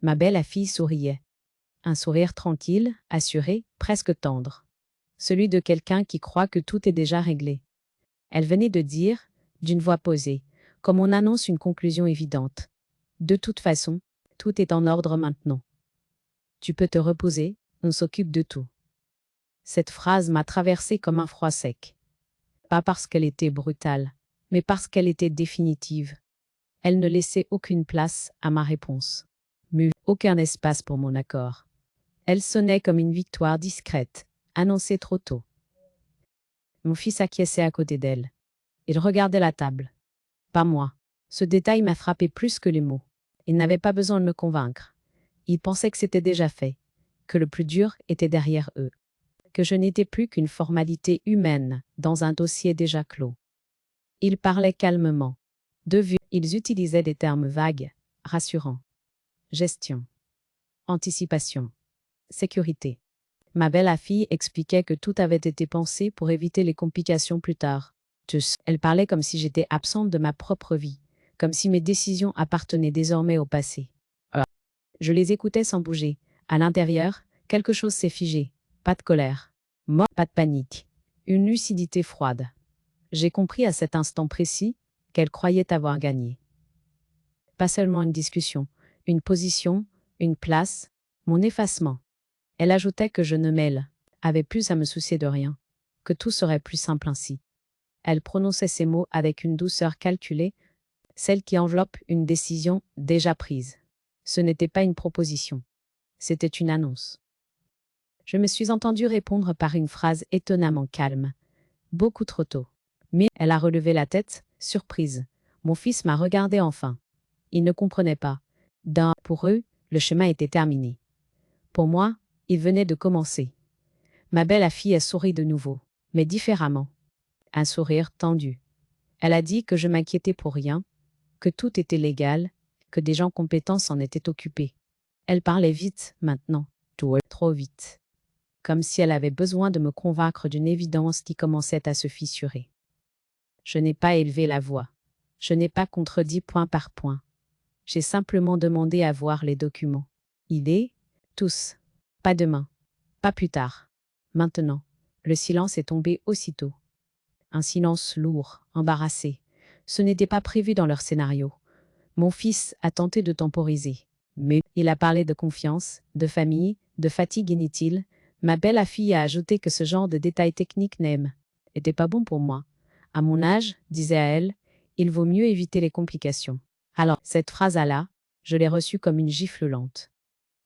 Ma belle fille souriait. Un sourire tranquille, assuré, presque tendre. Celui de quelqu'un qui croit que tout est déjà réglé. Elle venait de dire, d'une voix posée, comme on annonce une conclusion évidente. De toute façon, tout est en ordre maintenant. Tu peux te reposer, on s'occupe de tout. Cette phrase m'a traversée comme un froid sec. Pas parce qu'elle était brutale, mais parce qu'elle était définitive. Elle ne laissait aucune place à ma réponse. Mais aucun espace pour mon accord. Elle sonnait comme une victoire discrète, annoncée trop tôt. Mon fils acquiesçait à côté d'elle. Il regardait la table. Pas moi. Ce détail m'a frappé plus que les mots. Il n'avait pas besoin de me convaincre. Il pensait que c'était déjà fait, que le plus dur était derrière eux, que je n'étais plus qu'une formalité humaine dans un dossier déjà clos. Ils parlaient calmement. De vue, ils utilisaient des termes vagues, rassurants. Gestion. Anticipation. Sécurité. Ma belle-fille expliquait que tout avait été pensé pour éviter les complications plus tard. Elle parlait comme si j'étais absente de ma propre vie, comme si mes décisions appartenaient désormais au passé. Je les écoutais sans bouger. À l'intérieur, quelque chose s'est figé. Pas de colère. Pas de panique. Une lucidité froide. J'ai compris à cet instant précis qu'elle croyait avoir gagné. Pas seulement une discussion, une position, une place, mon effacement. Elle ajoutait que je ne avait plus à me soucier de rien, que tout serait plus simple ainsi. Elle prononçait ces mots avec une douceur calculée, celle qui enveloppe une décision déjà prise. Ce n'était pas une proposition, c'était une annonce. Je me suis entendue répondre par une phrase étonnamment calme, beaucoup trop tôt. Mais elle a relevé la tête, surprise. Mon fils m'a regardé enfin. Il ne comprenait pas. Pour eux, le chemin était terminé. Pour moi, il venait de commencer. Ma belle-fille a souri de nouveau, mais différemment. Un sourire tendu. Elle a dit que je m'inquiétais pour rien, que tout était légal, que des gens compétents s'en étaient occupés. Elle parlait vite, maintenant, trop vite. Comme si elle avait besoin de me convaincre d'une évidence qui commençait à se fissurer. Je n'ai pas élevé la voix. Je n'ai pas contredit point par point. J'ai simplement demandé à voir les documents. Tous. Pas demain. Pas plus tard. Maintenant. Le silence est tombé aussitôt. Un silence lourd, embarrassé. Ce n'était pas prévu dans leur scénario. Mon fils a tenté de temporiser. Mais il a parlé de confiance, de famille, de fatigue inutile. Ma belle-fille a ajouté que ce genre de détails techniques n'était pas bon pour moi. À mon âge, disait à elle, il vaut mieux éviter les complications. Alors, cette phrase-là, je l'ai reçue comme une gifle lente.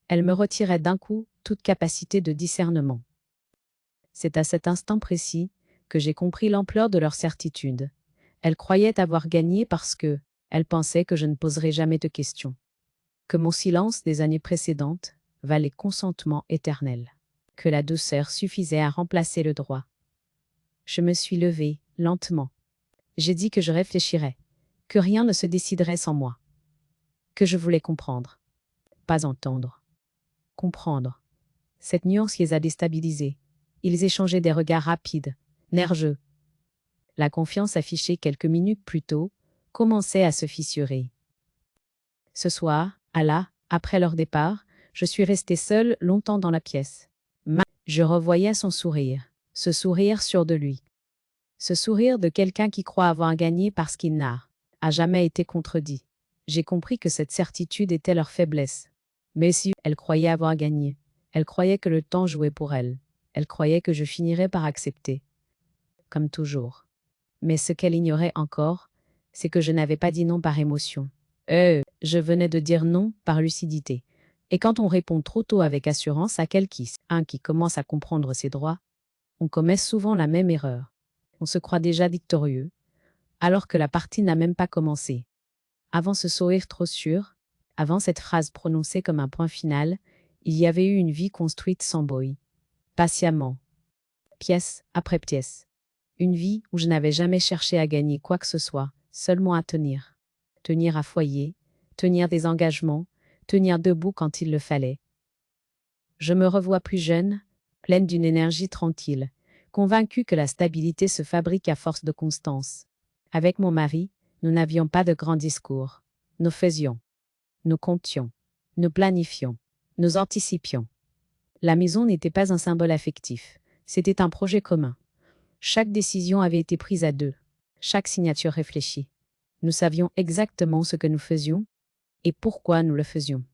Elle me retirait d'un coup toute capacité de discernement. C'est à cet instant précis que j'ai compris l'ampleur de leur certitude. Elles croyaient avoir gagné parce que, elles pensaient que je ne poserais jamais de questions. Que mon silence des années précédentes valait consentement éternel. Que la douceur suffisait à remplacer le droit. Je me suis levée, lentement. J'ai dit que je réfléchirais, que rien ne se déciderait sans moi. Que je voulais comprendre. Pas entendre. Comprendre. Cette nuance les a déstabilisés. Ils échangeaient des regards rapides, nerveux. La confiance affichée quelques minutes plus tôt commençait à se fissurer. Ce soir, après leur départ, je suis restée seule longtemps dans la pièce. Je revoyais son sourire, ce sourire sûr de lui. Ce sourire de quelqu'un qui croit avoir gagné parce qu'il n'a jamais été contredit. J'ai compris que cette certitude était leur faiblesse. Mais si elle croyait avoir gagné, elle croyait que le temps jouait pour elle. Elle croyait que je finirais par accepter. Comme toujours. Mais ce qu'elle ignorait encore, c'est que je n'avais pas dit non par émotion. Je venais de dire non par lucidité. Et quand on répond trop tôt avec assurance à quelqu'un qui commence à comprendre ses droits, on commet souvent la même erreur. On se croit déjà victorieux, alors que la partie n'a même pas commencé. Avant ce sourire trop sûr, avant cette phrase prononcée comme un point final, il y avait eu une vie construite sans bruit, patiemment, pièce après pièce. Une vie où je n'avais jamais cherché à gagner quoi que ce soit, seulement à tenir. Tenir à foyer, tenir des engagements, tenir debout quand il le fallait. Je me revois plus jeune, pleine d'une énergie tranquille, convaincue que la stabilité se fabrique à force de constance. Avec mon mari, nous n'avions pas de grands discours. Nous faisions. Nous comptions. Nous planifions. Nous anticipions. La maison n'était pas un symbole affectif. C'était un projet commun. Chaque décision avait été prise à deux. Chaque signature réfléchie. Nous savions exactement ce que nous faisions et pourquoi nous le faisions.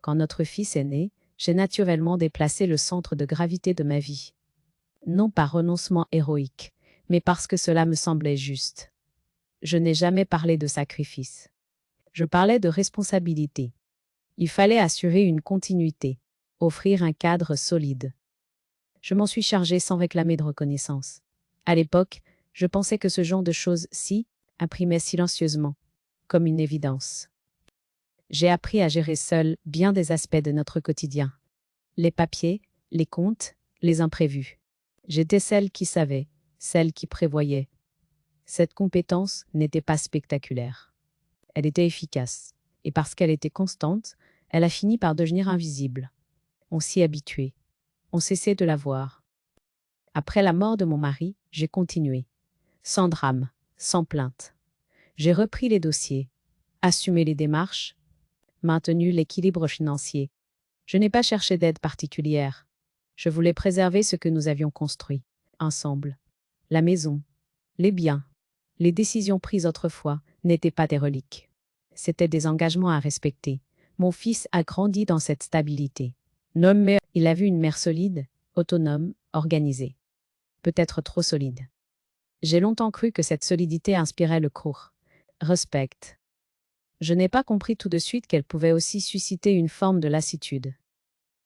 Quand notre fils est né, j'ai naturellement déplacé le centre de gravité de ma vie. Non par renoncement héroïque, mais parce que cela me semblait juste. Je n'ai jamais parlé de sacrifice. Je parlais de responsabilité. Il fallait assurer une continuité, offrir un cadre solide. Je m'en suis chargée sans réclamer de reconnaissance. À l'époque, je pensais que ce genre de choses-ci imprimait silencieusement, comme une évidence. J'ai appris à gérer seule bien des aspects de notre quotidien. Les papiers, les comptes, les imprévus. J'étais celle qui savait, celle qui prévoyait. Cette compétence n'était pas spectaculaire. Elle était efficace. Et parce qu'elle était constante, elle a fini par devenir invisible. On s'y habituait. On cessait de la voir. Après la mort de mon mari, j'ai continué. Sans drame, sans plainte. J'ai repris les dossiers, assumé les démarches, maintenu l'équilibre financier. Je n'ai pas cherché d'aide particulière. Je voulais préserver ce que nous avions construit, ensemble. La maison, les biens, les décisions prises autrefois n'étaient pas des reliques. C'étaient des engagements à respecter. Mon fils a grandi dans cette stabilité. Nommé, il a vu une mère solide, autonome, organisée. Peut-être trop solide. J'ai longtemps cru que cette solidité inspirait le cours. Respect. Je n'ai pas compris tout de suite qu'elle pouvait aussi susciter une forme de lassitude.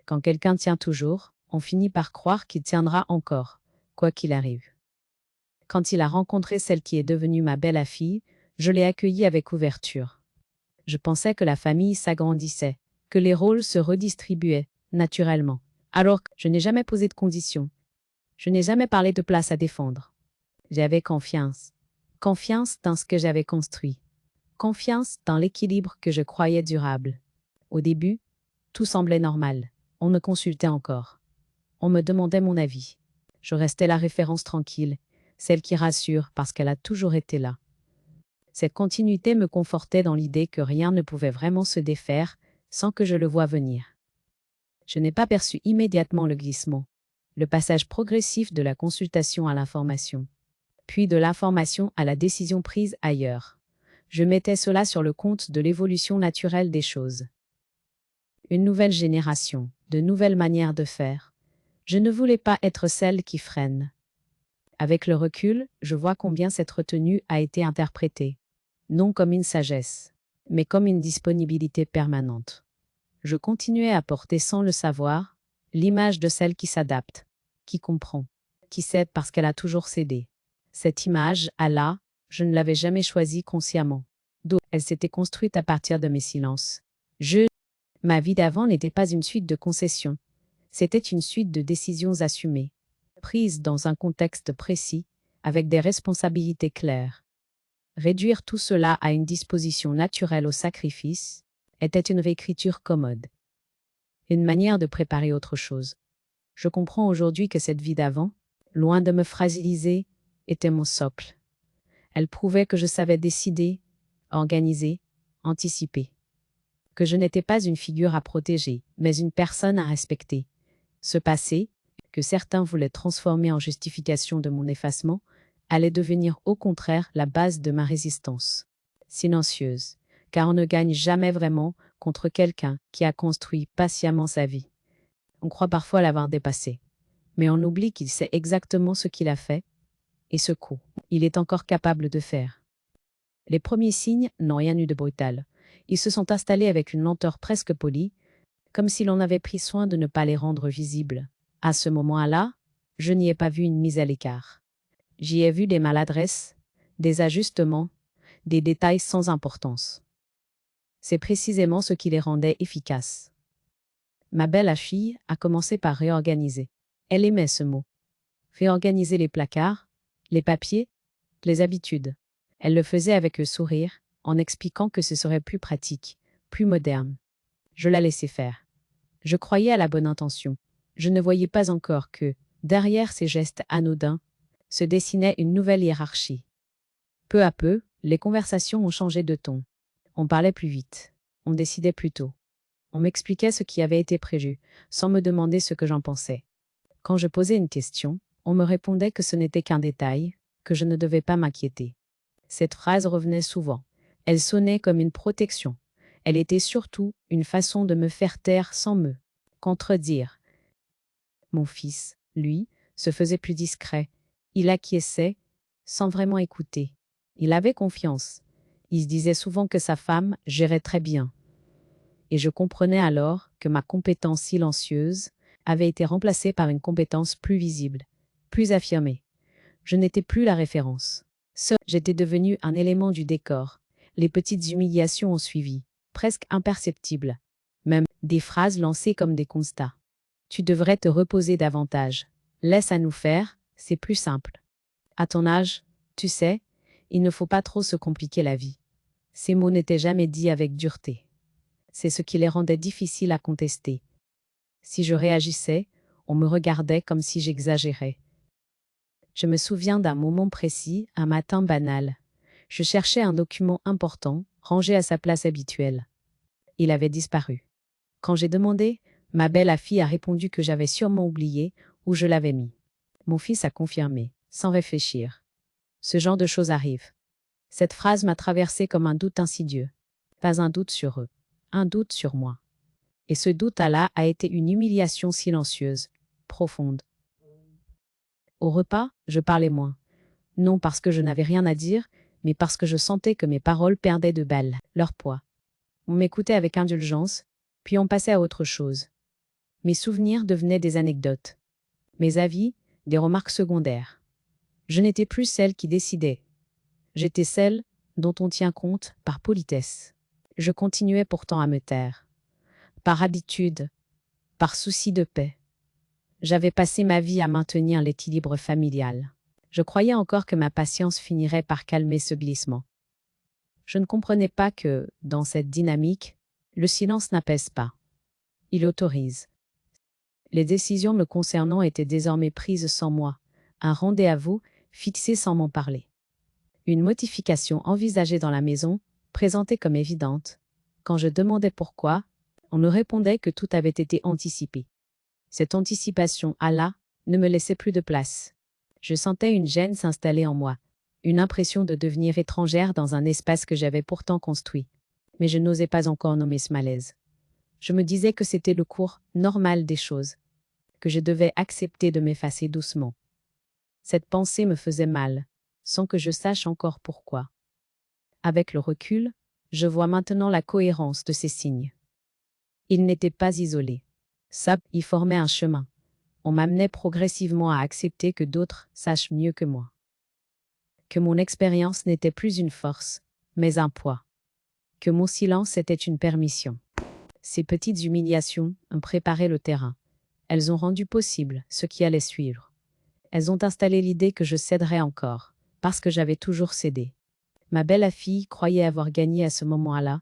Quand quelqu'un tient toujours, on finit par croire qu'il tiendra encore, quoi qu'il arrive. Quand il a rencontré celle qui est devenue ma belle-fille, je l'ai accueillie avec ouverture. Je pensais que la famille s'agrandissait, que les rôles se redistribuaient, naturellement. Alors que je n'ai jamais posé de conditions. Je n'ai jamais parlé de place à défendre. J'avais confiance. Confiance dans ce que j'avais construit. Confiance dans l'équilibre que je croyais durable. Au début, tout semblait normal. On me consultait encore. On me demandait mon avis. Je restais la référence tranquille, celle qui rassure parce qu'elle a toujours été là. Cette continuité me confortait dans l'idée que rien ne pouvait vraiment se défaire sans que je le voie venir. Je n'ai pas perçu immédiatement le glissement, le passage progressif de la consultation à l'information, puis de l'information à la décision prise ailleurs. Je mettais cela sur le compte de l'évolution naturelle des choses. Une nouvelle génération, de nouvelles manières de faire. Je ne voulais pas être celle qui freine. Avec le recul, je vois combien cette retenue a été interprétée, non comme une sagesse, mais comme une disponibilité permanente. Je continuais à porter sans le savoir l'image de celle qui s'adapte, qui comprend, qui cède parce qu'elle a toujours cédé. Cette image, je ne l'avais jamais choisie consciemment. Donc, elle s'était construite à partir de mes silences. Ma vie d'avant n'était pas une suite de concessions. C'était une suite de décisions assumées, prises dans un contexte précis, avec des responsabilités claires. Réduire tout cela à une disposition naturelle au sacrifice était une réécriture commode. Une manière de préparer autre chose. Je comprends aujourd'hui que cette vie d'avant, loin de me fragiliser, était mon socle. Elle prouvait que je savais décider, organiser, anticiper. Que je n'étais pas une figure à protéger, mais une personne à respecter. Ce passé, que certains voulaient transformer en justification de mon effacement, allait devenir au contraire la base de ma résistance. Silencieuse, car on ne gagne jamais vraiment contre quelqu'un qui a construit patiemment sa vie. On croit parfois l'avoir dépassé, mais on oublie qu'il sait exactement ce qu'il a fait, et ce qu'il est encore capable de faire. Les premiers signes n'ont rien eu de brutal. Ils se sont installés avec une lenteur presque polie, comme si l'on avait pris soin de ne pas les rendre visibles. À ce moment-là, je n'y ai pas vu une mise à l'écart. J'y ai vu des maladresses, des ajustements, des détails sans importance. C'est précisément ce qui les rendait efficaces. Ma belle-fille a commencé par réorganiser. Elle aimait ce mot. Réorganiser les placards, les papiers, les habitudes. Elle le faisait avec le sourire, en expliquant que ce serait plus pratique, plus moderne. Je la laissais faire. Je croyais à la bonne intention. Je ne voyais pas encore que, derrière ces gestes anodins, se dessinait une nouvelle hiérarchie. Peu à peu, les conversations ont changé de ton. On parlait plus vite. On décidait plus tôt. On m'expliquait ce qui avait été prévu, sans me demander ce que j'en pensais. Quand je posais une question, on me répondait que ce n'était qu'un détail, que je ne devais pas m'inquiéter. Cette phrase revenait souvent. Elle sonnait comme une protection. Elle était surtout une façon de me faire taire sans me contredire. Mon fils, lui, se faisait plus discret. Il acquiesçait, sans vraiment écouter. Il avait confiance. Il se disait souvent que sa femme gérait très bien. Et je comprenais alors que ma compétence silencieuse avait été remplacée par une compétence plus visible, plus affirmée. Je n'étais plus la référence. J'étais devenu un élément du décor. Les petites humiliations ont suivi, presque imperceptibles. Même des phrases lancées comme des constats. Tu devrais te reposer davantage. Laisse à nous faire, c'est plus simple. À ton âge, tu sais, il ne faut pas trop se compliquer la vie. Ces mots n'étaient jamais dits avec dureté. C'est ce qui les rendait difficiles à contester. Si je réagissais, on me regardait comme si j'exagérais. Je me souviens d'un moment précis, un matin banal. Je cherchais un document important, rangé à sa place habituelle. Il avait disparu. Quand j'ai demandé, ma belle-fille a répondu que j'avais sûrement oublié où je l'avais mis. Mon fils a confirmé, sans réfléchir. Ce genre de choses arrive. Cette phrase m'a traversé comme un doute insidieux. Pas un doute sur eux, un doute sur moi. Et ce doute-là a été une humiliation silencieuse, profonde. Au repas, je parlais moins. Non parce que je n'avais rien à dire, mais parce que je sentais que mes paroles perdaient de balle, leur poids. On m'écoutait avec indulgence, puis on passait à autre chose. Mes souvenirs devenaient des anecdotes. Mes avis, des remarques secondaires. Je n'étais plus celle qui décidait. J'étais celle dont on tient compte par politesse. Je continuais pourtant à me taire. Par habitude, par souci de paix. J'avais passé ma vie à maintenir l'équilibre familial. Je croyais encore que ma patience finirait par calmer ce glissement. Je ne comprenais pas que, dans cette dynamique, le silence n'apaise pas. Il autorise. Les décisions me concernant étaient désormais prises sans moi, un rendez-vous fixé sans m'en parler. Une modification envisagée dans la maison, présentée comme évidente. Quand je demandais pourquoi, on me répondait que tout avait été anticipé. Cette anticipation là ne me laissait plus de place. Je sentais une gêne s'installer en moi, une impression de devenir étrangère dans un espace que j'avais pourtant construit. Mais je n'osais pas encore nommer ce malaise. Je me disais que c'était le cours normal des choses, que je devais accepter de m'effacer doucement. Cette pensée me faisait mal, sans que je sache encore pourquoi. Avec le recul, je vois maintenant la cohérence de ces signes. Ils n'étaient pas isolés. Ça y formait un chemin. On m'amenait progressivement à accepter que d'autres sachent mieux que moi. Que mon expérience n'était plus une force, mais un poids. Que mon silence était une permission. Ces petites humiliations ont préparé le terrain. Elles ont rendu possible ce qui allait suivre. Elles ont installé l'idée que je céderais encore, parce que j'avais toujours cédé. Ma belle-fille croyait avoir gagné à ce moment-là,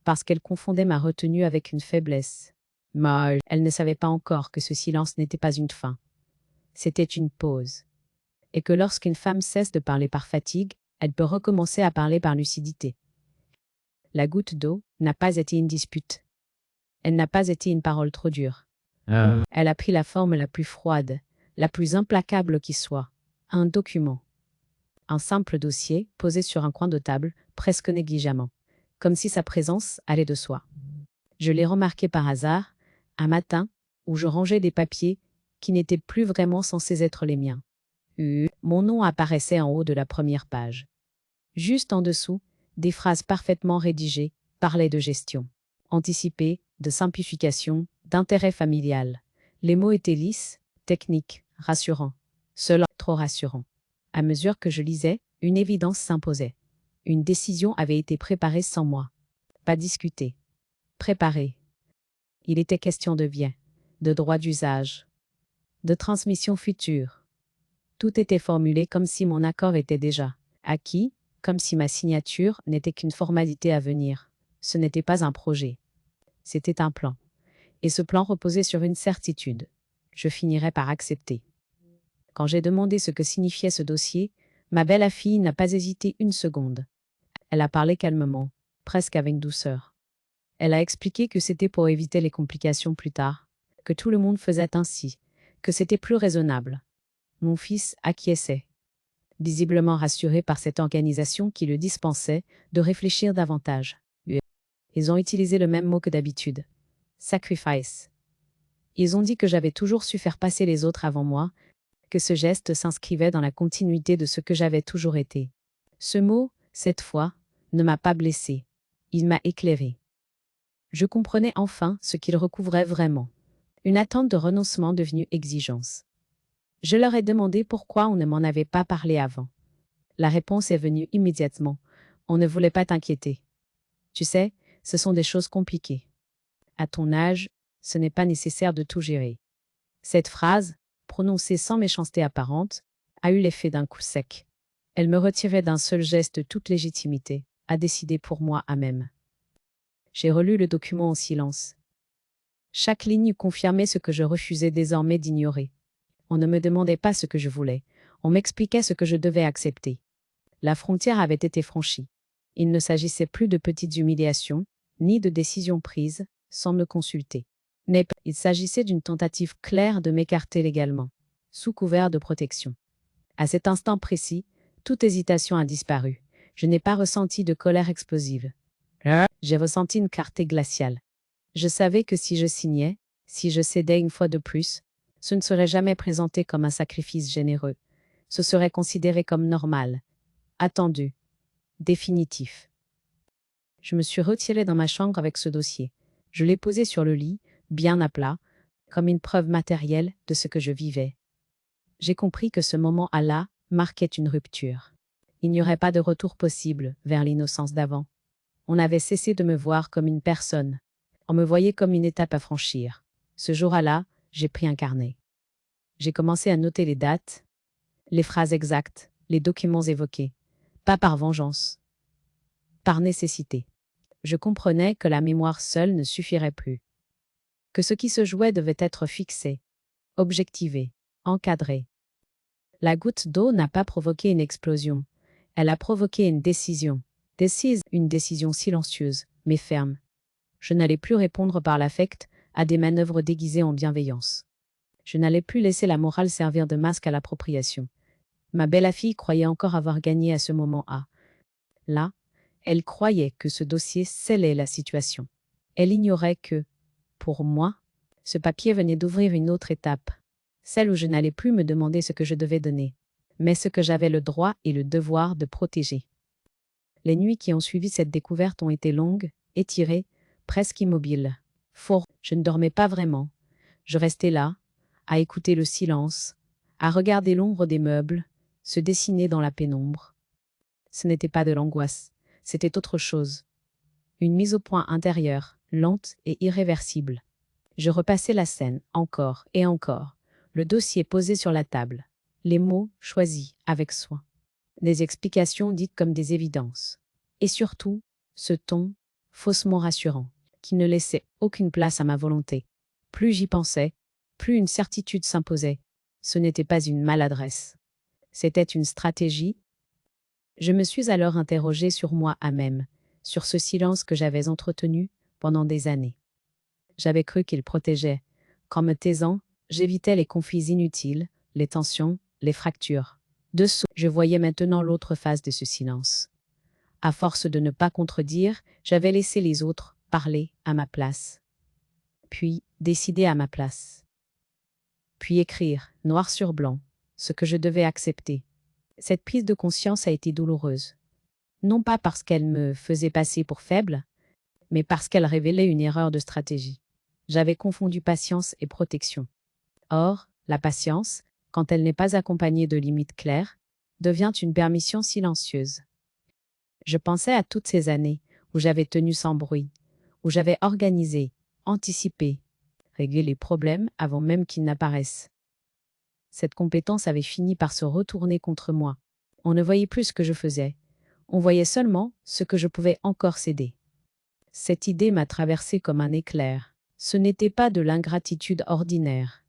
parce qu'elle confondait ma retenue avec une faiblesse. Mais elle ne savait pas encore que ce silence n'était pas une fin. C'était une pause. Et que lorsqu'une femme cesse de parler par fatigue, elle peut recommencer à parler par lucidité. La goutte d'eau n'a pas été une dispute. Elle n'a pas été une parole trop dure. Elle a pris la forme la plus froide, la plus implacable qui soit. Un document. Un simple dossier posé sur un coin de table, presque négligemment, comme si sa présence allait de soi. Je l'ai remarqué par hasard, un matin, où je rangeais des papiers qui n'étaient plus vraiment censés être les miens. Mon nom apparaissait en haut de la première page. Juste en dessous, des phrases parfaitement rédigées parlaient de gestion, anticipée, de simplification, d'intérêt familial. Les mots étaient lisses, techniques, rassurants. Cela trop rassurant. À mesure que je lisais, une évidence s'imposait. Une décision avait été préparée sans moi. Pas discutée. Préparée. Il était question de bien, de droit d'usage, de transmission future. Tout était formulé comme si mon accord était déjà acquis, comme si ma signature n'était qu'une formalité à venir. Ce n'était pas un projet. C'était un plan. Et ce plan reposait sur une certitude. Je finirais par accepter. Quand j'ai demandé ce que signifiait ce dossier, ma belle-fille n'a pas hésité une seconde. Elle a parlé calmement, presque avec douceur. Elle a expliqué que c'était pour éviter les complications plus tard, que tout le monde faisait ainsi, que c'était plus raisonnable. Mon fils acquiesçait, visiblement rassuré par cette organisation qui le dispensait de réfléchir davantage. Ils ont utilisé le même mot que d'habitude. Sacrifice. Ils ont dit que j'avais toujours su faire passer les autres avant moi, que ce geste s'inscrivait dans la continuité de ce que j'avais toujours été. Ce mot, cette fois, ne m'a pas blessé. Il m'a éclairé. Je comprenais enfin ce qu'il recouvrait vraiment. Une attente de renoncement devenue exigence. Je leur ai demandé pourquoi on ne m'en avait pas parlé avant. La réponse est venue immédiatement. On ne voulait pas t'inquiéter. Tu sais, ce sont des choses compliquées. À ton âge, ce n'est pas nécessaire de tout gérer. Cette phrase, prononcée sans méchanceté apparente, a eu l'effet d'un coup sec. Elle me retirait d'un seul geste toute légitimité, à décider pour moi à même. J'ai relu le document en silence. Chaque ligne confirmait ce que je refusais désormais d'ignorer. On ne me demandait pas ce que je voulais, on m'expliquait ce que je devais accepter. La frontière avait été franchie. Il ne s'agissait plus de petites humiliations, ni de décisions prises sans me consulter. Mais il s'agissait d'une tentative claire de m'écarter légalement, sous couvert de protection. À cet instant précis, toute hésitation a disparu. Je n'ai pas ressenti de colère explosive. J'ai ressenti une clarté glaciale. Je savais que si je signais, si je cédais une fois de plus, ce ne serait jamais présenté comme un sacrifice généreux. Ce serait considéré comme normal, attendu, définitif. Je me suis retirée dans ma chambre avec ce dossier. Je l'ai posé sur le lit, bien à plat, comme une preuve matérielle de ce que je vivais. J'ai compris que ce moment-là marquait une rupture. Il n'y aurait pas de retour possible vers l'innocence d'avant. On avait cessé de me voir comme une personne. On me voyait comme une étape à franchir. Ce jour-là, j'ai pris un carnet. J'ai commencé à noter les dates, les phrases exactes, les documents évoqués. Pas par vengeance, par nécessité. Je comprenais que la mémoire seule ne suffirait plus. Que ce qui se jouait devait être fixé, objectivé, encadré. La goutte d'eau n'a pas provoqué une explosion. Elle a provoqué une décision. Une décision silencieuse, mais ferme. Je n'allais plus répondre par l'affect à des manœuvres déguisées en bienveillance. Je n'allais plus laisser la morale servir de masque à l'appropriation. Ma belle-fille croyait encore avoir gagné à ce moment-là. Là, elle croyait que ce dossier scellait la situation. Elle ignorait que, pour moi, ce papier venait d'ouvrir une autre étape, celle où je n'allais plus me demander ce que je devais donner, mais ce que j'avais le droit et le devoir de protéger. Les nuits qui ont suivi cette découverte ont été longues, étirées, presque immobiles. Je ne dormais pas vraiment. Je restais là, à écouter le silence, à regarder l'ombre des meubles se dessiner dans la pénombre. Ce n'était pas de l'angoisse, c'était autre chose. Une mise au point intérieure, lente et irréversible. Je repassais la scène, encore et encore, le dossier posé sur la table, les mots choisis avec soin, des explications dites comme des évidences. Et surtout, ce ton, faussement rassurant, qui ne laissait aucune place à ma volonté. Plus j'y pensais, plus une certitude s'imposait. Ce n'était pas une maladresse. C'était une stratégie. Je me suis alors interrogée sur moi à même, sur ce silence que j'avais entretenu pendant des années. J'avais cru qu'il protégeait. Qu'en me taisant, j'évitais les conflits inutiles, les tensions, les fractures. Dessous, je voyais maintenant l'autre face de ce silence. À force de ne pas contredire, j'avais laissé les autres parler à ma place. Puis décider à ma place. Puis écrire, noir sur blanc, ce que je devais accepter. Cette prise de conscience a été douloureuse. Non pas parce qu'elle me faisait passer pour faible, mais parce qu'elle révélait une erreur de stratégie. J'avais confondu patience et protection. Or, la patience, quand elle n'est pas accompagnée de limites claires, devient une permission silencieuse. Je pensais à toutes ces années où j'avais tenu sans bruit, où j'avais organisé, anticipé, réglé les problèmes avant même qu'ils n'apparaissent. Cette compétence avait fini par se retourner contre moi. On ne voyait plus ce que je faisais. On voyait seulement ce que je pouvais encore céder. Cette idée m'a traversée comme un éclair. Ce n'était pas de l'ingratitude ordinaire.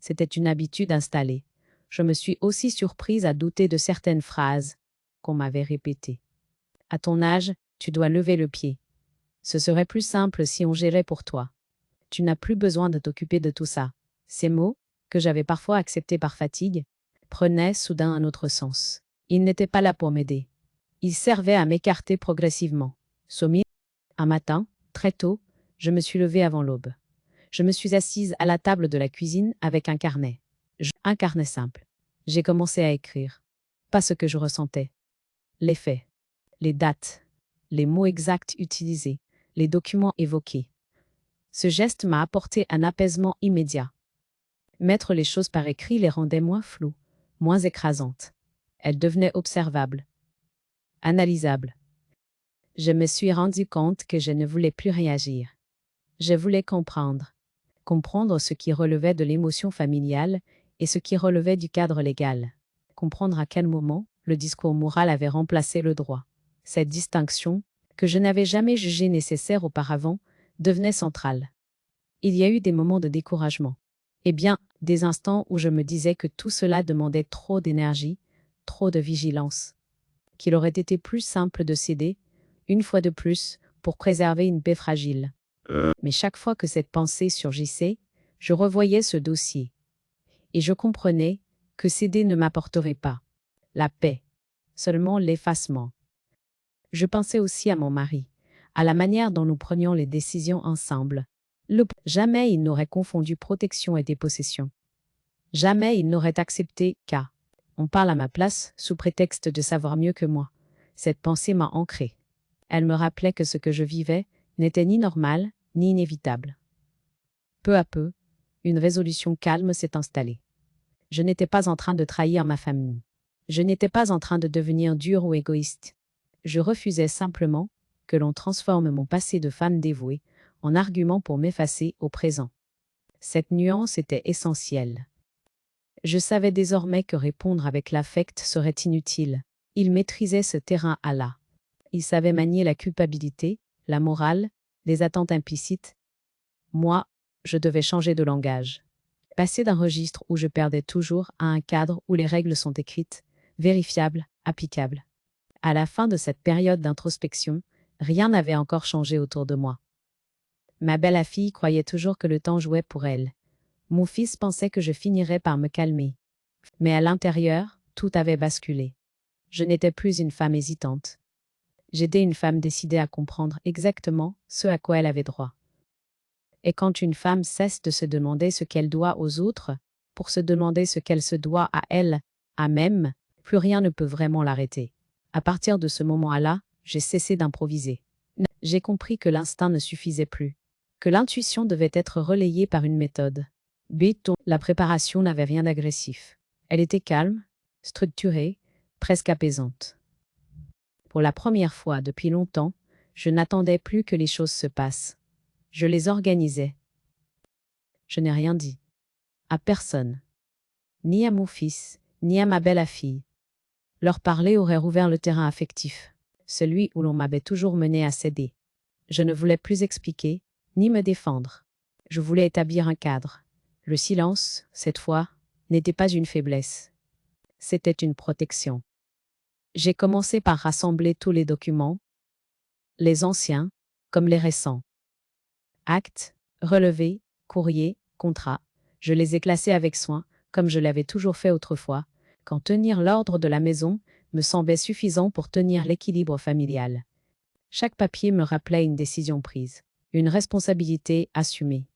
C'était une habitude installée. Je me suis aussi surprise à douter de certaines phrases qu'on m'avait répétées. À ton âge, tu dois lever le pied. Ce serait plus simple si on gérait pour toi. Tu n'as plus besoin de t'occuper de tout ça. Ces mots, que j'avais parfois acceptés par fatigue, prenaient soudain un autre sens. Ils n'étaient pas là pour m'aider. Ils servaient à m'écarter progressivement. Sommi, un matin, très tôt, je me suis levée avant l'aube. Je me suis assise à la table de la cuisine avec un carnet. Un carnet simple. J'ai commencé à écrire. Pas ce que je ressentais. Les faits, les dates, les mots exacts utilisés, les documents évoqués. Ce geste m'a apporté un apaisement immédiat. Mettre les choses par écrit les rendait moins floues, moins écrasantes. Elles devenaient observables, analysables. Je me suis rendu compte que je ne voulais plus réagir. Je voulais comprendre. Comprendre ce qui relevait de l'émotion familiale et ce qui relevait du cadre légal. Comprendre à quel moment le discours moral avait remplacé le droit. Cette distinction, que je n'avais jamais jugée nécessaire auparavant, devenait centrale. Il y a eu des moments de découragement. Eh bien, des instants où je me disais que tout cela demandait trop d'énergie, trop de vigilance. Qu'il aurait été plus simple de céder, une fois de plus, pour préserver une paix fragile. Mais chaque fois que cette pensée surgissait, je revoyais ce dossier. Et je comprenais que céder ne m'apporterait pas la paix, seulement l'effacement. Je pensais aussi à mon mari, à la manière dont nous prenions les décisions ensemble. Jamais il n'aurait confondu protection et dépossession. Jamais il n'aurait accepté on parle à ma place sous prétexte de savoir mieux que moi. Cette pensée m'a ancrée. Elle me rappelait que ce que je vivais n'était ni normal, ni inévitable. Peu à peu, une résolution calme s'est installée. Je n'étais pas en train de trahir ma famille. Je n'étais pas en train de devenir dur ou égoïste. Je refusais simplement que l'on transforme mon passé de femme dévouée en argument pour m'effacer au présent. Cette nuance était essentielle. Je savais désormais que répondre avec l'affect serait inutile. Il maîtrisait ce terrain à là. Il savait manier la culpabilité, la morale, les attentes implicites. Moi, je devais changer de langage. Passer d'un registre où je perdais toujours à un cadre où les règles sont écrites, vérifiables, applicables. À la fin de cette période d'introspection, rien n'avait encore changé autour de moi. Ma belle-fille croyait toujours que le temps jouait pour elle. Mon fils pensait que je finirais par me calmer. Mais à l'intérieur, tout avait basculé. Je n'étais plus une femme hésitante. J'étais une femme décidée à comprendre exactement ce à quoi elle avait droit. Et quand une femme cesse de se demander ce qu'elle doit aux autres, pour se demander ce qu'elle se doit à elle, à même, plus rien ne peut vraiment l'arrêter. À partir de ce moment-là, j'ai cessé d'improviser. J'ai compris que l'instinct ne suffisait plus, que l'intuition devait être relayée par une méthode. Béton, la préparation n'avait rien d'agressif. Elle était calme, structurée, presque apaisante. Pour la première fois depuis longtemps, je n'attendais plus que les choses se passent. Je les organisais. Je n'ai rien dit. À personne. Ni à mon fils, ni à ma belle-fille. Leur parler aurait rouvert le terrain affectif, celui où l'on m'avait toujours mené à céder. Je ne voulais plus expliquer, ni me défendre. Je voulais établir un cadre. Le silence, cette fois, n'était pas une faiblesse. C'était une protection. J'ai commencé par rassembler tous les documents, les anciens, comme les récents. Actes, relevés, courriers, contrats, je les ai classés avec soin, comme je l'avais toujours fait autrefois, quand tenir l'ordre de la maison me semblait suffisant pour tenir l'équilibre familial. Chaque papier me rappelait une décision prise, une responsabilité assumée.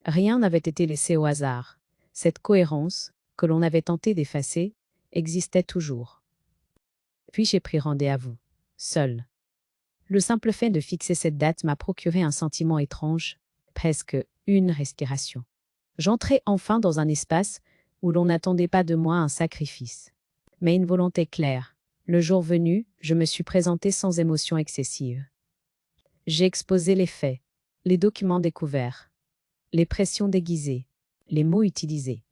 Rien n'avait été laissé au hasard. Cette cohérence, que l'on avait tenté d'effacer, existait toujours. Puis j'ai pris rendez-vous, seul. Le simple fait de fixer cette date m'a procuré un sentiment étrange, presque une respiration. J'entrais enfin dans un espace où l'on n'attendait pas de moi un sacrifice, mais une volonté claire. Le jour venu, je me suis présentée sans émotion excessive. J'ai exposé les faits, les documents découverts, les pressions déguisées, les mots utilisés.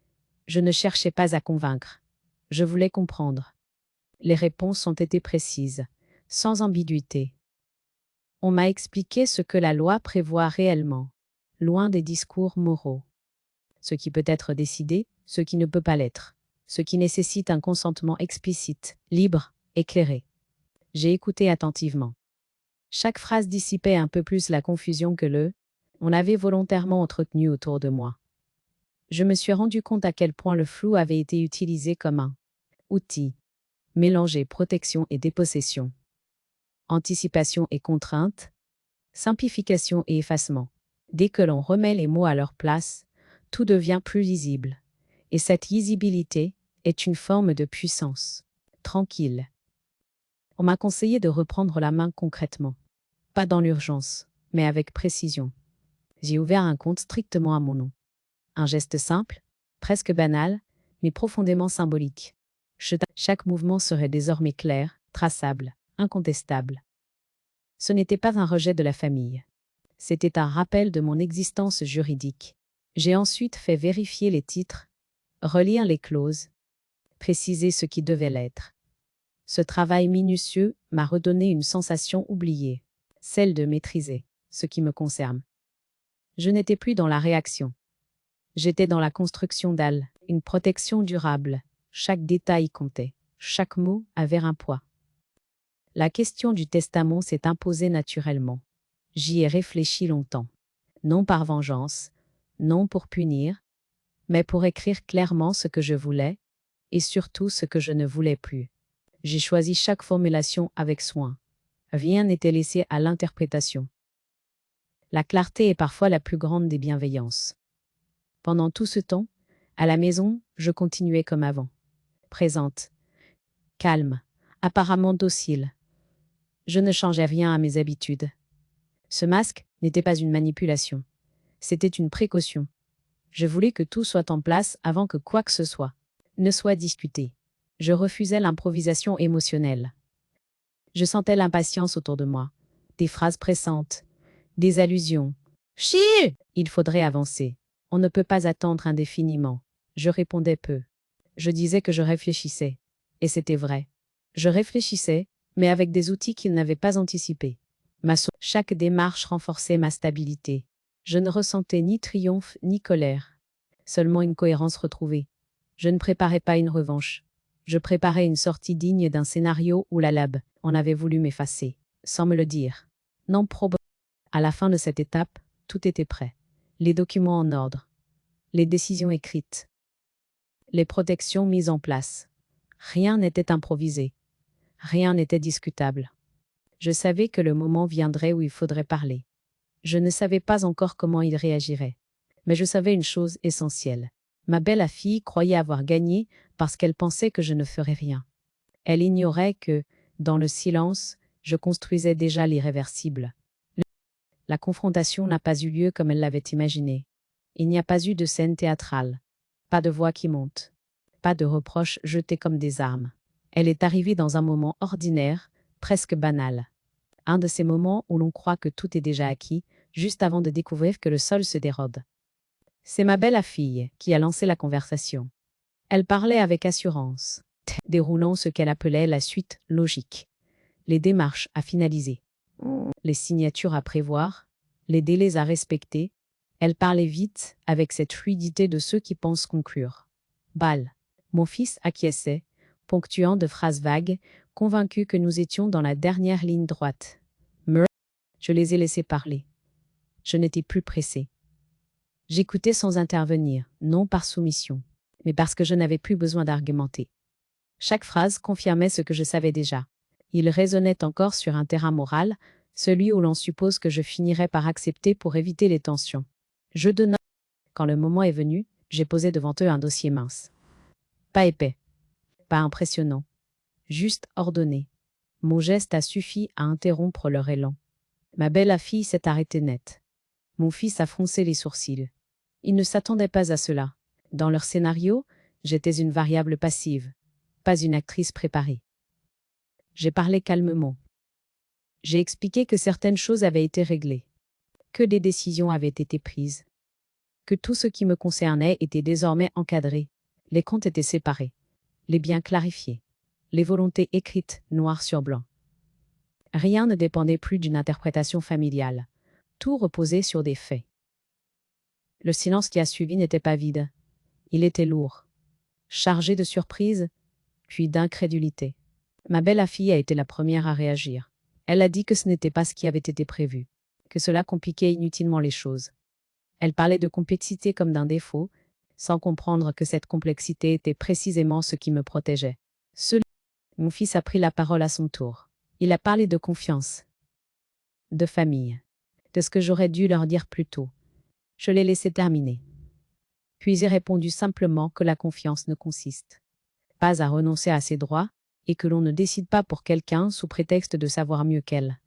Je ne cherchais pas à convaincre. Je voulais comprendre. Les réponses ont été précises, sans ambiguïté. On m'a expliqué ce que la loi prévoit réellement, loin des discours moraux. Ce qui peut être décidé, ce qui ne peut pas l'être, ce qui nécessite un consentement explicite, libre, éclairé. J'ai écouté attentivement. Chaque phrase dissipait un peu plus la confusion que on avait volontairement entretenue autour de moi. Je me suis rendu compte à quel point le flou avait été utilisé comme un outil, mélanger protection et dépossession, anticipation et contrainte, simplification et effacement. Dès que l'on remet les mots à leur place, tout devient plus lisible. Et cette lisibilité est une forme de puissance. Tranquille. On m'a conseillé de reprendre la main concrètement. Pas dans l'urgence, mais avec précision. J'ai ouvert un compte strictement à mon nom. Un geste simple, presque banal, mais profondément symbolique. Chaque mouvement serait désormais clair, traçable, incontestable. Ce n'était pas un rejet de la famille. C'était un rappel de mon existence juridique. J'ai ensuite fait vérifier les titres, relire les clauses, préciser ce qui devait l'être. Ce travail minutieux m'a redonné une sensation oubliée, celle de maîtriser ce qui me concerne. Je n'étais plus dans la réaction. J'étais dans la construction d'Al, une protection durable. Chaque détail comptait, chaque mot avait un poids. La question du testament s'est imposée naturellement. J'y ai réfléchi longtemps. Non par vengeance, non pour punir, mais pour écrire clairement ce que je voulais, et surtout ce que je ne voulais plus. J'ai choisi chaque formulation avec soin. Rien n'était laissé à l'interprétation. La clarté est parfois la plus grande des bienveillances. Pendant tout ce temps, à la maison, je continuais comme avant. Présente, calme, apparemment docile. Je ne changeais rien à mes habitudes. Ce masque n'était pas une manipulation. C'était une précaution. Je voulais que tout soit en place avant que quoi que ce soit ne soit discuté. Je refusais l'improvisation émotionnelle. Je sentais l'impatience autour de moi. Des phrases pressantes, des allusions. Chi! Il faudrait avancer. On ne peut pas attendre indéfiniment. Je répondais peu. Je disais que je réfléchissais. Et c'était vrai. Je réfléchissais, mais avec des outils qu'ils n'avaient pas anticipés. Chaque démarche renforçait ma stabilité. Je ne ressentais ni triomphe ni colère. Seulement une cohérence retrouvée. Je ne préparais pas une revanche. Je préparais une sortie digne d'un scénario où la lab en avait voulu m'effacer, sans me le dire. Non probable. À la fin de cette étape, tout était prêt. Les documents en ordre. Les décisions écrites. Les protections mises en place. Rien n'était improvisé. Rien n'était discutable. Je savais que le moment viendrait où il faudrait parler. Je ne savais pas encore comment il réagirait. Mais je savais une chose essentielle. Ma belle-fille croyait avoir gagné parce qu'elle pensait que je ne ferais rien. Elle ignorait que, dans le silence, je construisais déjà l'irréversible. La confrontation n'a pas eu lieu comme elle l'avait imaginé. Il n'y a pas eu de scène théâtrale. Pas de voix qui monte. Pas de reproches jetés comme des armes. Elle est arrivée dans un moment ordinaire, presque banal. Un de ces moments où l'on croit que tout est déjà acquis, juste avant de découvrir que le sol se dérode. C'est ma belle-fille qui a lancé la conversation. Elle parlait avec assurance, déroulant ce qu'elle appelait la suite logique. Les démarches à finaliser, les signatures à prévoir, les délais à respecter. Elle parlait vite, avec cette fluidité de ceux qui pensent conclure. Bal. Mon fils acquiesçait, ponctuant de phrases vagues, convaincu que nous étions dans la dernière ligne droite. Je les ai laissés parler. Je n'étais plus pressée. J'écoutais sans intervenir, non par soumission, mais parce que je n'avais plus besoin d'argumenter. Chaque phrase confirmait ce que je savais déjà. Il résonnait encore sur un terrain moral, celui où l'on suppose que je finirais par accepter pour éviter les tensions. Je donnais. Quand le moment est venu, j'ai posé devant eux un dossier mince. Pas épais, pas impressionnant, juste ordonné. Mon geste a suffi à interrompre leur élan. Ma belle-fille s'est arrêtée net. Mon fils a froncé les sourcils. Il ne s'attendait pas à cela. Dans leur scénario, j'étais une variable passive, pas une actrice préparée. J'ai parlé calmement. J'ai expliqué que certaines choses avaient été réglées, que des décisions avaient été prises, que tout ce qui me concernait était désormais encadré, les comptes étaient séparés, les biens clarifiés, les volontés écrites noir sur blanc. Rien ne dépendait plus d'une interprétation familiale, tout reposait sur des faits. Le silence qui a suivi n'était pas vide, il était lourd, chargé de surprise, puis d'incrédulité. Ma belle-fille a été la première à réagir. Elle a dit que ce n'était pas ce qui avait été prévu, que cela compliquait inutilement les choses. Elle parlait de complexité comme d'un défaut, sans comprendre que cette complexité était précisément ce qui me protégeait. Mon fils a pris la parole à son tour. Il a parlé de confiance, de famille, de ce que j'aurais dû leur dire plus tôt. Je l'ai laissé terminer. Puis j'ai répondu simplement que la confiance ne consiste pas à renoncer à ses droits et que l'on ne décide pas pour quelqu'un sous prétexte de savoir mieux qu'elle.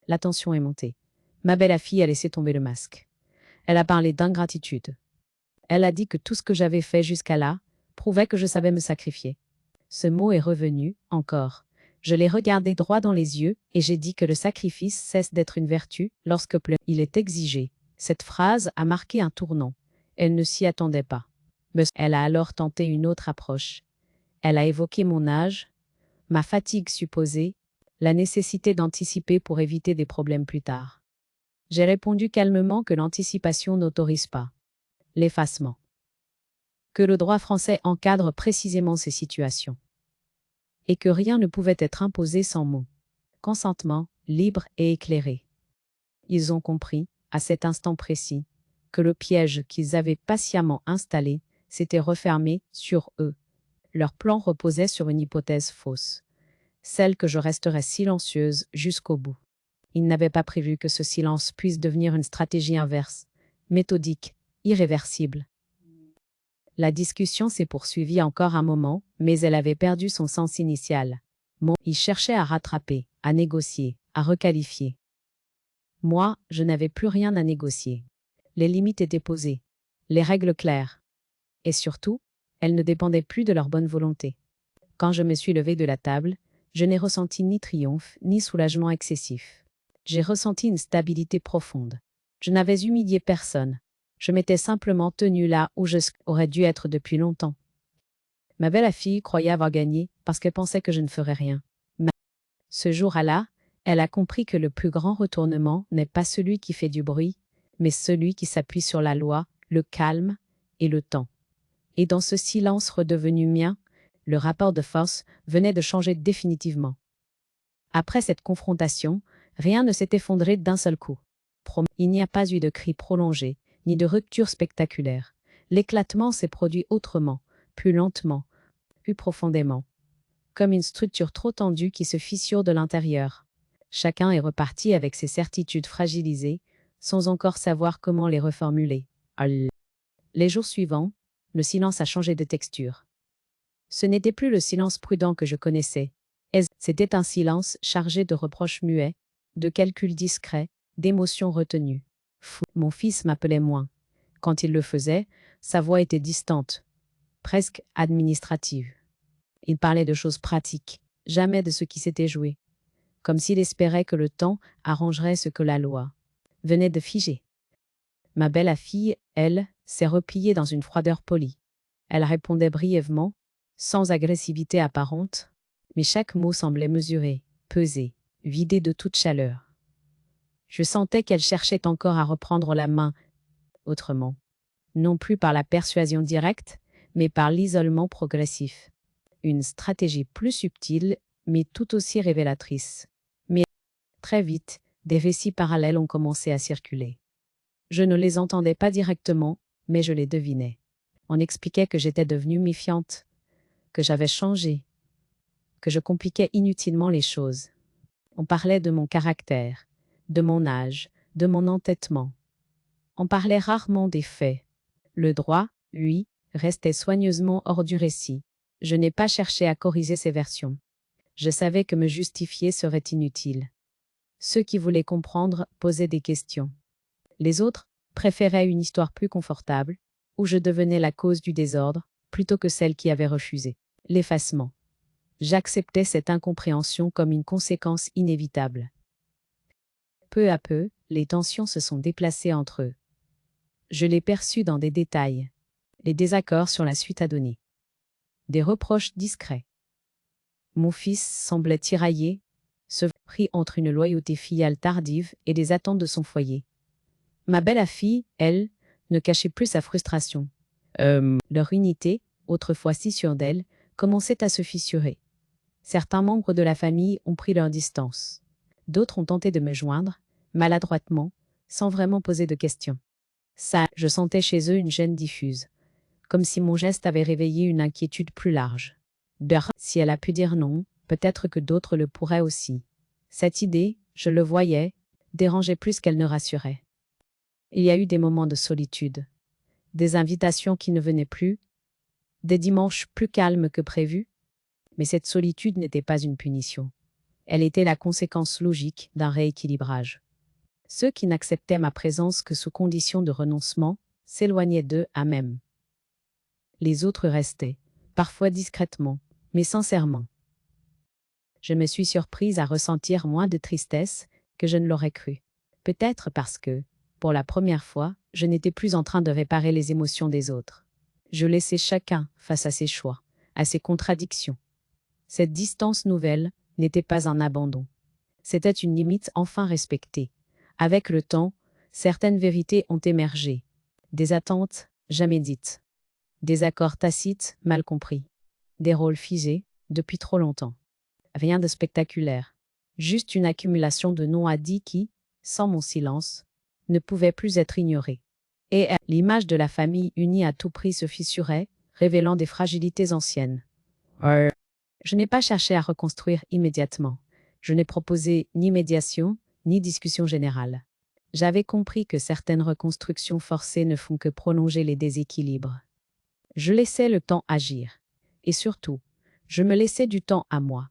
La tension est montée. Ma belle-fille a laissé tomber le masque. Elle a parlé d'ingratitude. Elle a dit que tout ce que j'avais fait jusqu'à là prouvait que je savais me sacrifier. Ce mot est revenu, encore. Je l'ai regardé droit dans les yeux et j'ai dit que le sacrifice cesse d'être une vertu lorsque il est exigé. Cette phrase a marqué un tournant. Elle ne s'y attendait pas. Mais elle a alors tenté une autre approche. Elle a évoqué mon âge, ma fatigue supposée, la nécessité d'anticiper pour éviter des problèmes plus tard. J'ai répondu calmement que l'anticipation n'autorise pas l'effacement, que le droit français encadre précisément ces situations, et que rien ne pouvait être imposé sans mon consentement libre et éclairé. Ils ont compris, à cet instant précis, que le piège qu'ils avaient patiemment installé s'était refermé sur eux. Leur plan reposait sur une hypothèse fausse, celle que je resterais silencieuse jusqu'au bout. Ils n'avaient pas prévu que ce silence puisse devenir une stratégie inverse, méthodique, irréversible. La discussion s'est poursuivie encore un moment, mais elle avait perdu son sens initial. Il cherchait à rattraper, à négocier, à requalifier. Moi, je n'avais plus rien à négocier. Les limites étaient posées, les règles claires. Et surtout, elles ne dépendaient plus de leur bonne volonté. Quand je me suis levée de la table, je n'ai ressenti ni triomphe, ni soulagement excessif. J'ai ressenti une stabilité profonde. Je n'avais humilié personne. Je m'étais simplement tenue là où je aurais dû être depuis longtemps. Ma belle-fille croyait avoir gagné parce qu'elle pensait que je ne ferais rien. Mais ce jour-là, elle a compris que le plus grand retournement n'est pas celui qui fait du bruit, mais celui qui s'appuie sur la loi, le calme et le temps. Et dans ce silence redevenu mien, le rapport de force venait de changer définitivement. Après cette confrontation, rien ne s'est effondré d'un seul coup. Il n'y a pas eu de cri prolongé, ni de rupture spectaculaire. L'éclatement s'est produit autrement, plus lentement, plus profondément, comme une structure trop tendue qui se fissure de l'intérieur. Chacun est reparti avec ses certitudes fragilisées, sans encore savoir comment les reformuler. Les jours suivants, le silence a changé de texture. Ce n'était plus le silence prudent que je connaissais. C'était un silence chargé de reproches muets, de calculs discrets, d'émotions retenues. Mon fils m'appelait moins. Quand il le faisait, sa voix était distante, presque administrative. Il parlait de choses pratiques, jamais de ce qui s'était joué, comme s'il espérait que le temps arrangerait ce que la loi venait de figer. Ma belle-fille, elle, s'est repliée dans une froideur polie. Elle répondait brièvement, sans agressivité apparente, mais chaque mot semblait mesuré, pesé, vidé de toute chaleur. Je sentais qu'elle cherchait encore à reprendre la main autrement, non plus par la persuasion directe, mais par l'isolement progressif. Une stratégie plus subtile, mais tout aussi révélatrice. Mais très vite, des récits parallèles ont commencé à circuler. Je ne les entendais pas directement, mais je les devinais. On expliquait que j'étais devenue méfiante, que j'avais changé, que je compliquais inutilement les choses. On parlait de mon caractère, de mon âge, de mon entêtement. On parlait rarement des faits. Le droit, lui, restait soigneusement hors du récit. Je n'ai pas cherché à corriger ces versions. Je savais que me justifier serait inutile. Ceux qui voulaient comprendre posaient des questions. Les autres préféraient une histoire plus confortable, où je devenais la cause du désordre, plutôt que celle qui avait refusé l'effacement. J'acceptais cette incompréhension comme une conséquence inévitable. Peu à peu, les tensions se sont déplacées entre eux. Je les perçus dans des détails. Les désaccords sur la suite à donner. Des reproches discrets. Mon fils semblait tiraillé, se pris entre une loyauté filiale tardive et des attentes de son foyer. Ma belle-fille, elle, ne cachait plus sa frustration. Leur unité, autrefois si sûre d'elle, commençait à se fissurer. Certains membres de la famille ont pris leur distance. D'autres ont tenté de me joindre, maladroitement, sans vraiment poser de questions. Ça, je sentais chez eux une gêne diffuse, comme si mon geste avait réveillé une inquiétude plus large. Si elle a pu dire non, peut-être que d'autres le pourraient aussi. Cette idée, je le voyais, dérangeait plus qu'elle ne rassurait. Il y a eu des moments de solitude, des invitations qui ne venaient plus, des dimanches plus calmes que prévu, mais cette solitude n'était pas une punition. Elle était la conséquence logique d'un rééquilibrage. Ceux qui n'acceptaient ma présence que sous condition de renoncement s'éloignaient d'eux à même. Les autres restaient, parfois discrètement, mais sincèrement. Je me suis surprise à ressentir moins de tristesse que je ne l'aurais cru. Peut-être parce que, pour la première fois, je n'étais plus en train de réparer les émotions des autres. Je laissais chacun face à ses choix, à ses contradictions. Cette distance nouvelle n'était pas un abandon. C'était une limite enfin respectée. Avec le temps, certaines vérités ont émergé. Des attentes jamais dites. Des accords tacites mal compris. Des rôles figés depuis trop longtemps. Rien de spectaculaire. Juste une accumulation de non-dits qui, sans mon silence, ne pouvaient plus être ignorés. Et l'image de la famille unie à tout prix se fissurait, révélant des fragilités anciennes. Je n'ai pas cherché à reconstruire immédiatement. Je n'ai proposé ni médiation, ni discussion générale. J'avais compris que certaines reconstructions forcées ne font que prolonger les déséquilibres. Je laissais le temps agir. Et surtout, je me laissais du temps à moi.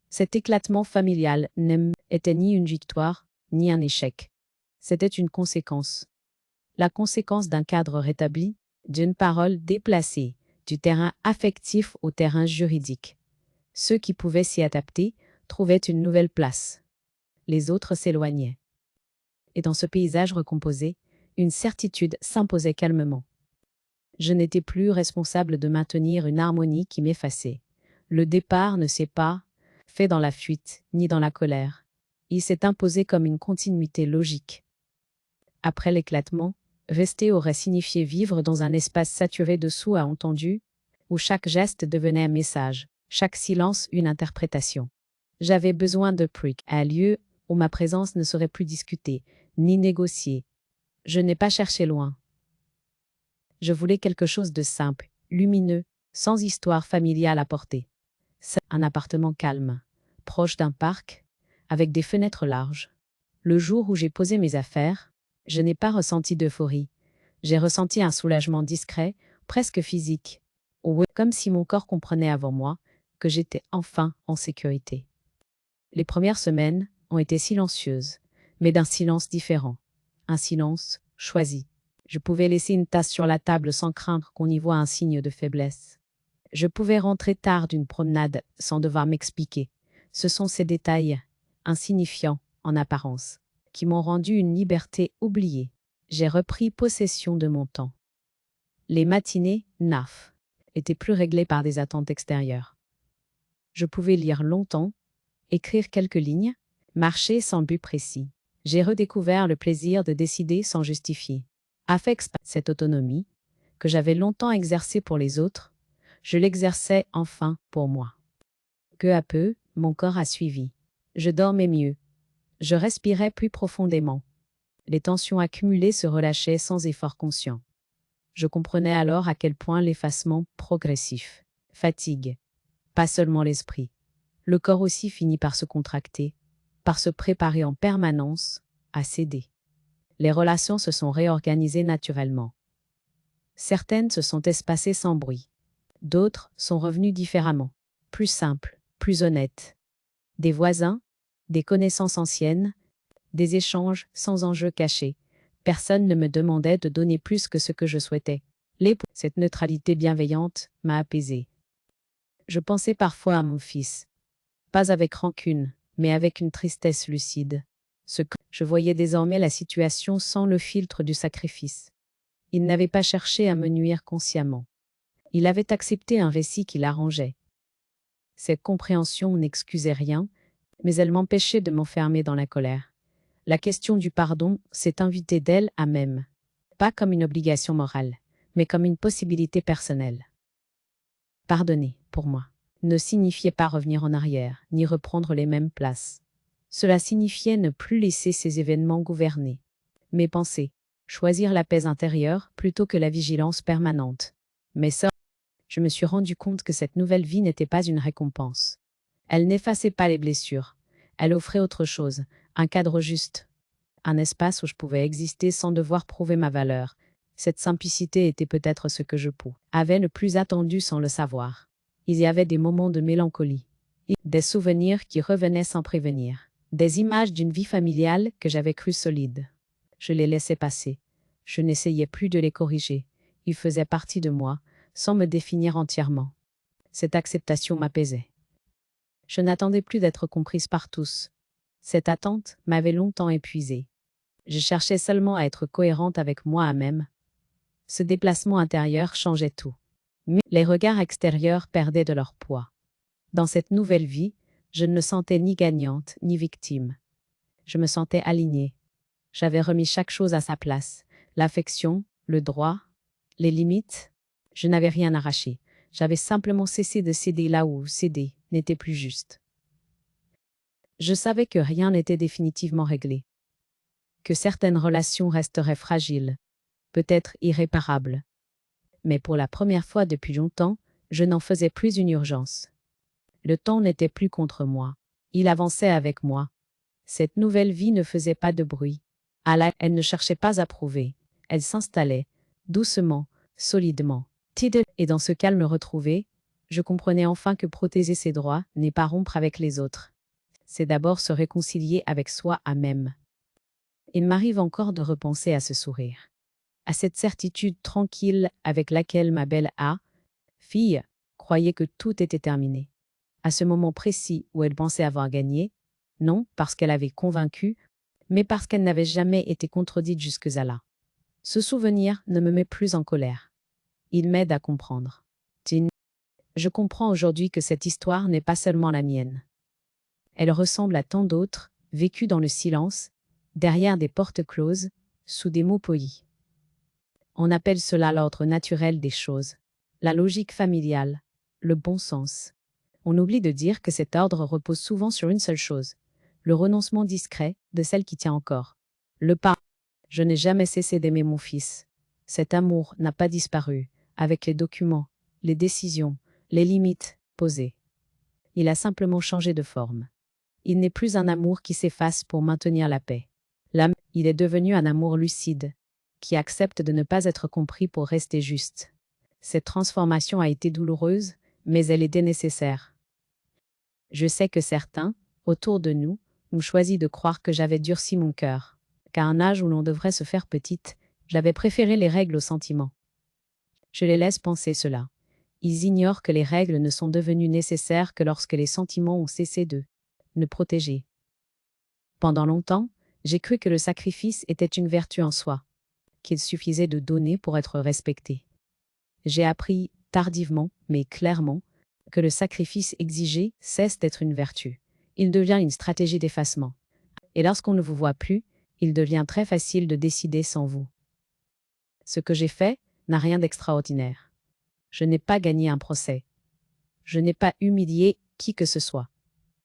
Cet éclatement familial n'était ni une victoire, ni un échec. C'était une conséquence. La conséquence d'un cadre rétabli, d'une parole déplacée, du terrain affectif au terrain juridique. Ceux qui pouvaient s'y adapter trouvaient une nouvelle place. Les autres s'éloignaient. Et dans ce paysage recomposé, une certitude s'imposait calmement. Je n'étais plus responsable de maintenir une harmonie qui m'effaçait. Le départ ne s'est pas fait dans la fuite, ni dans la colère. Il s'est imposé comme une continuité logique. Après l'éclatement, rester aurait signifié vivre dans un espace saturé de sous-entendus, où chaque geste devenait un message, chaque silence une interprétation. J'avais besoin de un lieu où ma présence ne serait plus discutée, ni négociée. Je n'ai pas cherché loin. Je voulais quelque chose de simple, lumineux, sans histoire familiale à porter. Un appartement calme, proche d'un parc, avec des fenêtres larges. Le jour où j'ai posé mes affaires, je n'ai pas ressenti d'euphorie. J'ai ressenti un soulagement discret, presque physique, comme si mon corps comprenait avant moi que j'étais enfin en sécurité. Les premières semaines ont été silencieuses, mais d'un silence différent. Un silence choisi. Je pouvais laisser une tasse sur la table sans craindre qu'on y voie un signe de faiblesse. Je pouvais rentrer tard d'une promenade sans devoir m'expliquer. Ce sont ces détails, insignifiants en apparence, qui m'ont rendu une liberté oubliée. J'ai repris possession de mon temps. Les matinées, naf, étaient plus réglées par des attentes extérieures. Je pouvais lire longtemps, écrire quelques lignes, marcher sans but précis. J'ai redécouvert le plaisir de décider sans justifier. Avec cette autonomie, que j'avais longtemps exercée pour les autres, je l'exerçais enfin pour moi. Peu à peu, mon corps a suivi. Je dormais mieux. Je respirais plus profondément. Les tensions accumulées se relâchaient sans effort conscient. Je comprenais alors à quel point l'effacement progressif fatigue, pas seulement l'esprit. Le corps aussi finit par se contracter, par se préparer en permanence à céder. Les relations se sont réorganisées naturellement. Certaines se sont espacées sans bruit. D'autres sont revenues différemment, plus simples, plus honnêtes. Des voisins, des connaissances anciennes, des échanges sans enjeu caché. Personne ne me demandait de donner plus que ce que je souhaitais. Cette neutralité bienveillante m'a apaisée. Je pensais parfois à mon fils. Pas avec rancune, mais avec une tristesse lucide. Je voyais désormais la situation sans le filtre du sacrifice. Il n'avait pas cherché à me nuire consciemment. Il avait accepté un récit qui l'arrangeait. Cette compréhension n'excusait rien, mais elle m'empêchait de m'enfermer dans la colère. La question du pardon s'est invitée d'elle à même. Pas comme une obligation morale, mais comme une possibilité personnelle. Pardonner, pour moi, ne signifiait pas revenir en arrière, ni reprendre les mêmes places. Cela signifiait ne plus laisser ces événements gouverner mes pensées, choisir la paix intérieure plutôt que la vigilance permanente. Mais ça, je me suis rendu compte que cette nouvelle vie n'était pas une récompense. Elle n'effaçait pas les blessures. Elle offrait autre chose, un cadre juste, un espace où je pouvais exister sans devoir prouver ma valeur. Cette simplicité était peut-être ce que je avais le plus attendu sans le savoir. Il y avait des moments de mélancolie, des souvenirs qui revenaient sans prévenir, des images d'une vie familiale que j'avais crue solide. Je les laissais passer. Je n'essayais plus de les corriger. Ils faisaient partie de moi, sans me définir entièrement. Cette acceptation m'apaisait. Je n'attendais plus d'être comprise par tous. Cette attente m'avait longtemps épuisée. Je cherchais seulement à être cohérente avec moi-même. Ce déplacement intérieur changeait tout. Mais les regards extérieurs perdaient de leur poids. Dans cette nouvelle vie, je ne me sentais ni gagnante ni victime. Je me sentais alignée. J'avais remis chaque chose à sa place. L'affection, le droit, les limites. Je n'avais rien arraché. J'avais simplement cessé de céder là où céder n'était plus juste. Je savais que rien n'était définitivement réglé. Que certaines relations resteraient fragiles, peut-être irréparables. Mais pour la première fois depuis longtemps, je n'en faisais plus une urgence. Le temps n'était plus contre moi. Il avançait avec moi. Cette nouvelle vie ne faisait pas de bruit. Elle ne cherchait pas à prouver. Elle s'installait, doucement, solidement. Et dans ce calme retrouvé, je comprenais enfin que protéger ses droits n'est pas rompre avec les autres. C'est d'abord se réconcilier avec soi-même. Il m'arrive encore de repenser à ce sourire, à cette certitude tranquille avec laquelle ma belle fille croyait que tout était terminé. À ce moment précis où elle pensait avoir gagné, non parce qu'elle avait convaincu, mais parce qu'elle n'avait jamais été contredite jusque-là. Ce souvenir ne me met plus en colère. Il m'aide à comprendre. Je comprends aujourd'hui que cette histoire n'est pas seulement la mienne. Elle ressemble à tant d'autres, vécues dans le silence, derrière des portes closes, sous des mots polis. On appelle cela l'ordre naturel des choses, la logique familiale, le bon sens. On oublie de dire que cet ordre repose souvent sur une seule chose, le renoncement discret de celle qui tient encore. Le pas. Je n'ai jamais cessé d'aimer mon fils. Cet amour n'a pas disparu, avec les documents, les décisions, les limites posées. Il a simplement changé de forme. Il n'est plus un amour qui s'efface pour maintenir la paix. Il est devenu un amour lucide, qui accepte de ne pas être compris pour rester juste. Cette transformation a été douloureuse, mais elle était nécessaire. Je sais que certains, autour de nous, ont choisi de croire que j'avais durci mon cœur, qu'à un âge où l'on devrait se faire petite, j'avais préféré les règles aux sentiments. Je les laisse penser cela. Ils ignorent que les règles ne sont devenues nécessaires que lorsque les sentiments ont cessé de nous protéger. Pendant longtemps, j'ai cru que le sacrifice était une vertu en soi, qu'il suffisait de donner pour être respecté. J'ai appris, tardivement, mais clairement, que le sacrifice exigé cesse d'être une vertu. Il devient une stratégie d'effacement. Et lorsqu'on ne vous voit plus, il devient très facile de décider sans vous. Ce que j'ai fait n'a rien d'extraordinaire. Je n'ai pas gagné un procès. Je n'ai pas humilié qui que ce soit.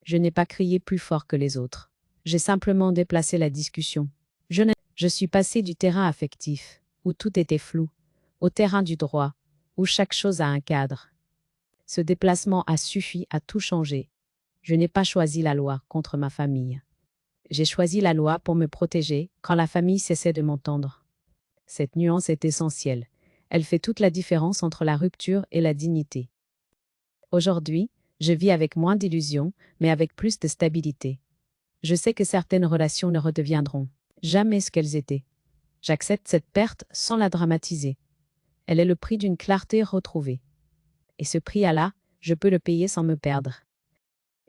Je n'ai pas crié plus fort que les autres. J'ai simplement déplacé la discussion. Je suis passé du terrain affectif, où tout était flou, au terrain du droit, où chaque chose a un cadre. Ce déplacement a suffi à tout changer. Je n'ai pas choisi la loi contre ma famille. J'ai choisi la loi pour me protéger quand la famille cessait de m'entendre. Cette nuance est essentielle. Elle fait toute la différence entre la rupture et la dignité. Aujourd'hui, je vis avec moins d'illusions, mais avec plus de stabilité. Je sais que certaines relations ne redeviendront jamais ce qu'elles étaient. J'accepte cette perte sans la dramatiser. Elle est le prix d'une clarté retrouvée. Et ce prix-là, je peux le payer sans me perdre.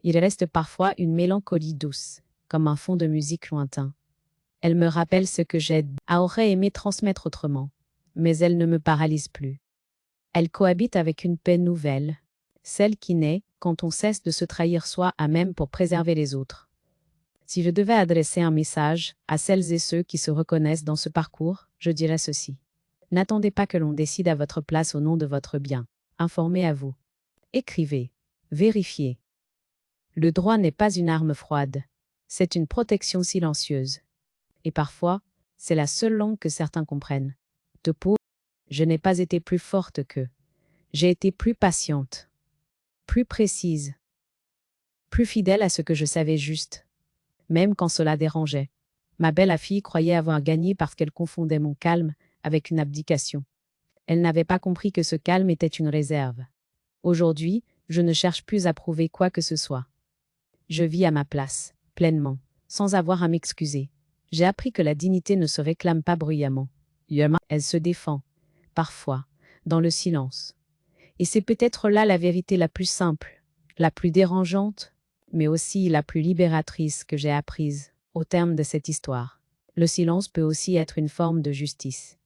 Il reste parfois une mélancolie douce, comme un fond de musique lointain. Elle me rappelle ce que aurait aimé transmettre autrement, mais elle ne me paralyse plus. Elle cohabite avec une paix nouvelle, celle qui naît quand on cesse de se trahir soi-même pour préserver les autres. Si je devais adresser un message à celles et ceux qui se reconnaissent dans ce parcours, je dirais ceci. N'attendez pas que l'on décide à votre place au nom de votre bien. Informez à vous. Écrivez. Vérifiez. Le droit n'est pas une arme froide, c'est une protection silencieuse. Et parfois, c'est la seule langue que certains comprennent. De pour, je n'ai pas été plus forte qu'eux. J'ai été plus patiente, plus précise, plus fidèle à ce que je savais juste, même quand cela dérangeait. Ma belle-fille croyait avoir gagné parce qu'elle confondait mon calme avec une abdication. Elle n'avait pas compris que ce calme était une réserve. Aujourd'hui, je ne cherche plus à prouver quoi que ce soit. Je vis à ma place, pleinement, sans avoir à m'excuser. J'ai appris que la dignité ne se réclame pas bruyamment. Elle se défend, parfois, dans le silence. Et c'est peut-être là la vérité la plus simple, la plus dérangeante, mais aussi la plus libératrice que j'ai apprise au terme de cette histoire. Le silence peut aussi être une forme de justice.